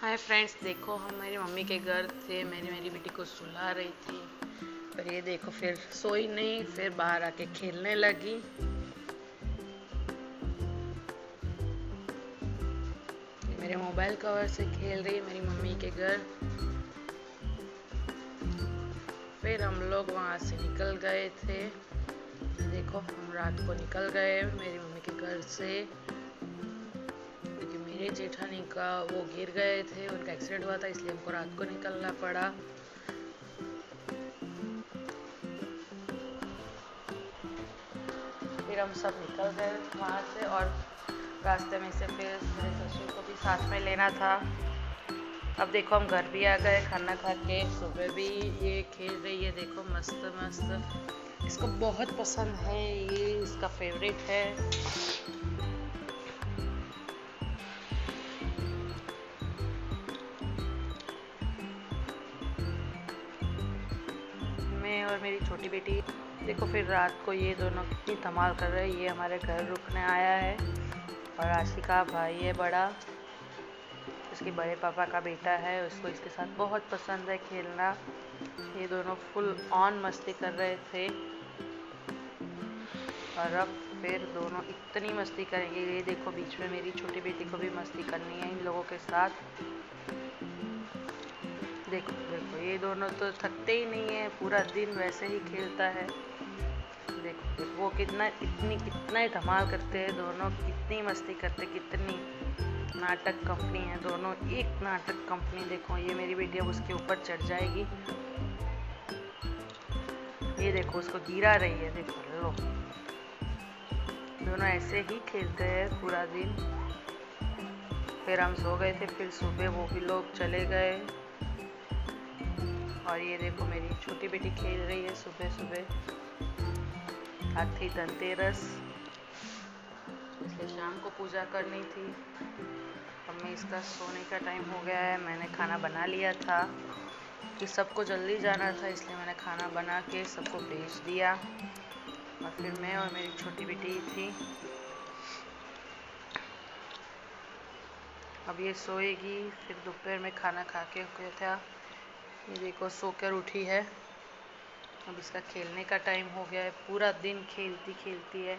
Hi friends, देखो हम मेरी मम्मी के घर थे। मेरी बेटी को सुला रही थी, पर ये देखो फिर सोई नहीं, फिर बाहर आके खेलने लगी। ये मेरे मोबाइल कवर से खेल रही है मेरी मम्मी के घर। फिर हम लोग वहाँ से निकल गए थे। देखो हम रात को निकल गए मेरी मम्मी के घर से, क्योंकि मेरे जेठानी का वो गिर गए थे, उनका एक्सीडेंट हुआ था, इसलिए हमको रात को निकलना पड़ा। फिर हम सब निकल गए वहाँ से, और रास्ते में से फिर मेरे ससुर को भी साथ में लेना था। अब देखो हम घर भी आ गए खाना खा के। सुबह भी ये खेल रही है, देखो मस्त मस्त, इसको बहुत पसंद है, ये इसका फेवरेट है। मैं और मेरी छोटी बेटी, देखो फिर रात को ये दोनों कितनी धमाल कर रहे हैं। ये हमारे घर रुकने आया है, और आशी का भाई है बड़ा, उसके बड़े पापा का बेटा है, उसको इसके साथ बहुत पसंद है खेलना। ये दोनों फुल ऑन मस्ती कर रहे थे, और अब फिर दोनों इतनी मस्ती करेंगे। ये देखो बीच में मेरी छोटी बेटी को भी मस्ती करनी है इन लोगों के साथ। देखो देखो ये दोनों तो थकते ही नहीं है, पूरा दिन वैसे ही खेलता है। देखो देखो वो कितना ही धमाल करते हैं दोनों, कितनी मस्ती करते, कितनी नाटक कंपनी है दोनों, एक नाटक कंपनी। देखो ये मेरी बेटी अब उसके ऊपर चढ़ जाएगी। ये देखो उसको गिरा रही है, देखो लो। दोनों ऐसे ही खेलते हैं पूरा दिन। फिर हम सो गए थे, फिर सुबह वो भी लोग चले गए। और ये देखो मेरी छोटी बेटी खेल रही है सुबह सुबह। आज थी धनतेरस, इसलिए शाम को पूजा करनी थी। अब मैं इसका सोने का टाइम हो गया है। मैंने खाना बना लिया था कि सबको जल्दी जाना था, इसलिए मैंने खाना बना के सबको भेज दिया। और फिर मैं और मेरी छोटी बेटी थी। अब ये सोएगी, फिर दोपहर में खाना खा के हो गया था। ये देखो सोकर उठी है। अब इसका खेलने का टाइम हो गया है, पूरा दिन खेलती खेलती है।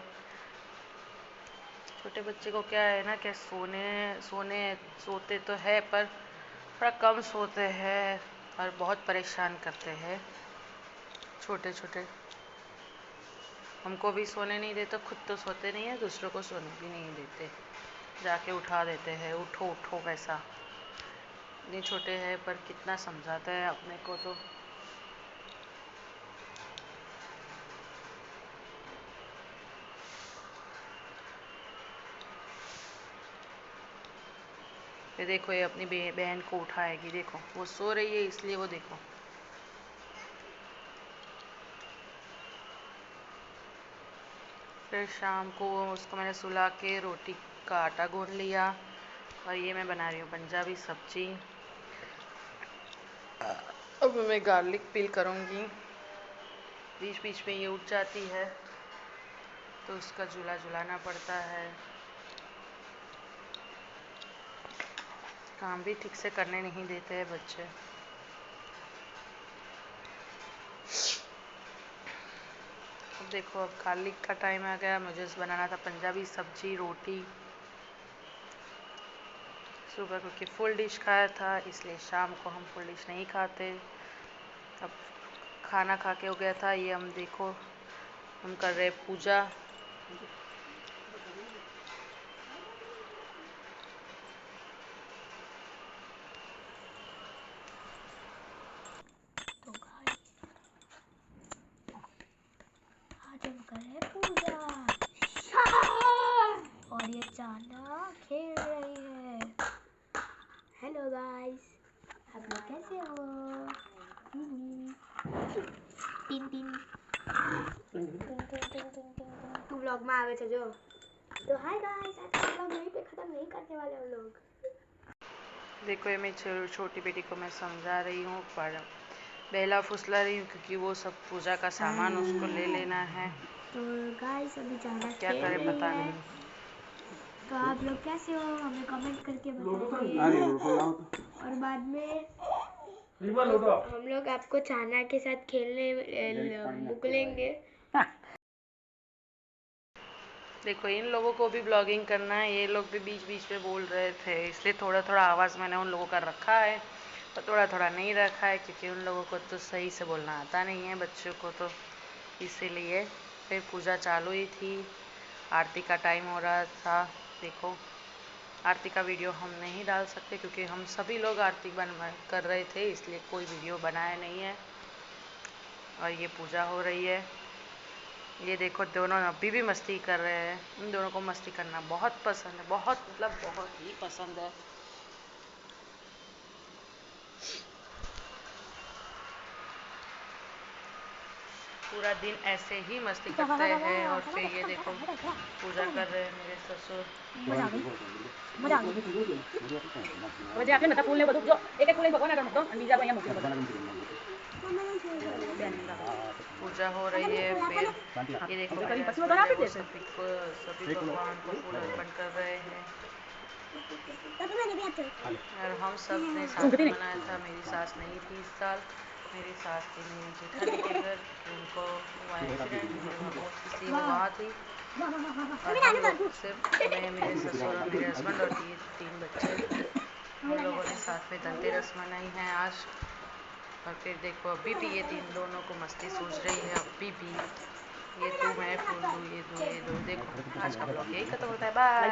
छोटे बच्चे को क्या है ना, कि सोते तो है, पर थोड़ा कम सोते हैं और बहुत परेशान करते हैं। छोटे छोटे हमको भी सोने नहीं देते, खुद तो सोते नहीं है, दूसरों को सोने भी नहीं देते, जाके उठा देते हैं, उठो उठो वैसा। इतने छोटे हैं पर कितना समझाता है अपने को तो। फिर देखो ये अपनी बहन को उठाएगी, देखो वो सो रही है इसलिए वो देखो। फिर शाम को उसको मैंने सुला के रोटी का आटा गूंद लिया, और ये मैं बना रही हूँ पंजाबी सब्जी। अब मैं गार्लिक पील करूँगी। बीच बीच में ये उठ जाती है तो उसका झुलाना पड़ता है। काम भी ठीक से करने नहीं देते हैं बच्चे। अब देखो अब गार्लिक का टाइम आ गया, मुझे बनाना था पंजाबी सब्जी रोटी सुबह, क्योंकि फुल डिश खाया था, इसलिए शाम को हम फुल डिश नहीं खाते। अब खाना खा के हो गया था। ये हम देखो हम कर रहे पूजा। तो गाइस आज हम कर रहे हैं पूजा, और ये चाना खेल रही है। हेलो गाइस, आप लोग कैसे हो? ટીન ટીન तू व्लॉग में आवे थे जो। तो हाय गाइस, आज का व्लॉग यहीं पे खत्म नहीं करने वाले हम लोग। देखो ये मैं छोटी बेटी को मैं समझा रही हूँ, पर बेला फुसला रही हूँ, क्योंकि वो सब पूजा का सामान उसको ले लेना है। तो गाइस अभी चाना क्या खेल करे रही पता है। नहीं। तो आप लोग कैसे हो हमें कमेंट करके बताइए। और बाद में हम लोग आपको चाना के साथ खेलने मोकलेंगे। देखो इन लोगों को भी ब्लॉगिंग करना है, ये लोग भी बीच बीच में बोल रहे थे, इसलिए थोड़ा थोड़ा आवाज़ मैंने उन लोगों का रखा है और थोड़ा थोड़ा नहीं रखा है, क्योंकि उन लोगों को तो सही से बोलना आता नहीं है बच्चों को, तो इसीलिए। फिर पूजा चालू ही थी, आरती का टाइम हो रहा था। देखो आरती का वीडियो हम नहीं डाल सकते क्योंकि हम सभी लोग आरती कर रहे थे, इसलिए कोई वीडियो बनाया नहीं है। और ये पूजा हो रही है। ये देखो दोनों अभी भी मस्ती कर रहे हैं। इन दोनों को मस्ती करना बहुत पसंद है, बहुत मतलब बहुत ही पसंद है। पूरा दिन ऐसे ही मस्ती करते हैं। और फिर ये देखो पूजा कर रहे हैं मेरे ससुर। पूजा हो रही है। फिर ये देखो मेरे husband है, वो सभी भगवान को फूल अर्पण कर रहे हैं। और हम सब ने साथ में मनाया था। मेरी सास नहीं थी इस साल, मेरी सास थी मेरी जेठानी के घर, उनको हुआ एक्सीडेंट, इसलिए वो वहाँ थी। और हम लोग सिर्फ मैं, मेरे ससुर और मेरे हस्बैंड और तीन बच्चे, हम लोगों ने साथ में धनतेरस मनाई है आज। और फिर देखो अभी भी ये दोनों को मस्ती सूझ रही है अभी भी। ये तू मैं फूल दूँ, ये दूँ, ये दूँ। देखो आज का ब्लॉग यही खत्म होता है। बाय।